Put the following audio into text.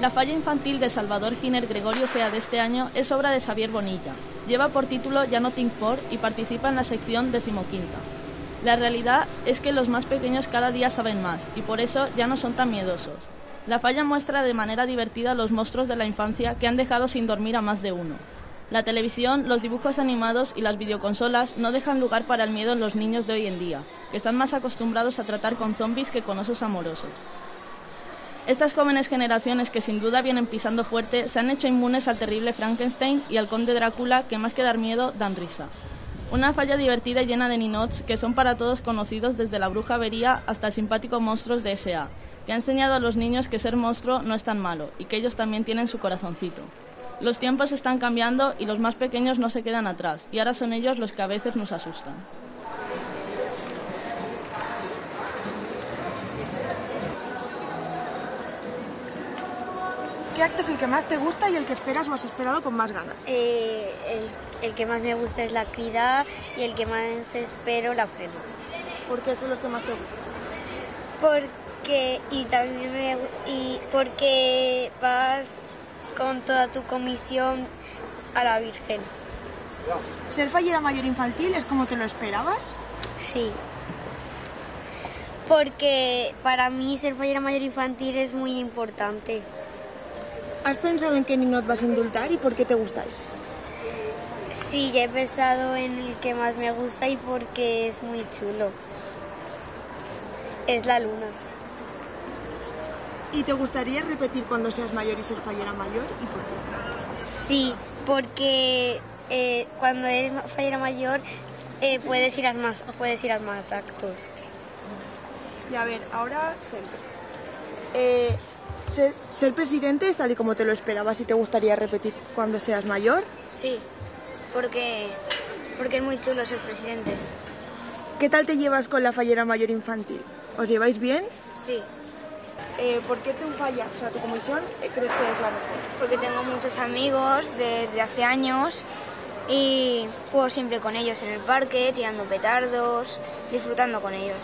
La falla infantil de Salvador Giner Gregorio Gea de este año es obra de Xavier Bonilla. Lleva por título Ya no tinc por y participa en la sección 15ª. La realidad es que los más pequeños cada día saben más y por eso ya no son tan miedosos. La falla muestra de manera divertida los monstruos de la infancia que han dejado sin dormir a más de uno. La televisión, los dibujos animados y las videoconsolas no dejan lugar para el miedo en los niños de hoy en día, que están más acostumbrados a tratar con zombies que con osos amorosos. Estas jóvenes generaciones que sin duda vienen pisando fuerte se han hecho inmunes al terrible Frankenstein y al conde Drácula que más que dar miedo dan risa. Una falla divertida y llena de ninots que son para todos conocidos desde la bruja avería hasta el simpático Monstruos de S.A., que ha enseñado a los niños que ser monstruo no es tan malo y que ellos también tienen su corazoncito. Los tiempos están cambiando y los más pequeños no se quedan atrás y ahora son ellos los que a veces nos asustan. ¿Qué acto es el que más te gusta y el que esperas o has esperado con más ganas? El que más me gusta es la Crida y el que más espero la Frena. ¿Por qué son los que más te gustan? Porque vas con toda tu comisión a la Virgen. ¿Ser fallera mayor infantil es como te lo esperabas? Sí. Porque para mí ser fallera mayor infantil es muy importante. ¿Has pensado en qué ninot vas a indultar y por qué te gusta ese? Sí, ya he pensado en el que más me gusta y porque es muy chulo. Es la luna. ¿Y te gustaría repetir cuando seas mayor y ser fallera mayor? ¿Y por qué? Sí, porque cuando eres fallera mayor puedes ir a más actos. Y a ver, ahora centro. ¿Ser presidente es tal y como te lo esperabas y te gustaría repetir cuando seas mayor? Sí, porque es muy chulo ser presidente. ¿Qué tal te llevas con la fallera mayor infantil? ¿Os lleváis bien? Sí. ¿Por qué tu falla, o sea, tu comisión, crees que es la mejor? Porque tengo muchos amigos desde hace años y juego siempre con ellos en el parque, tirando petardos, disfrutando con ellos.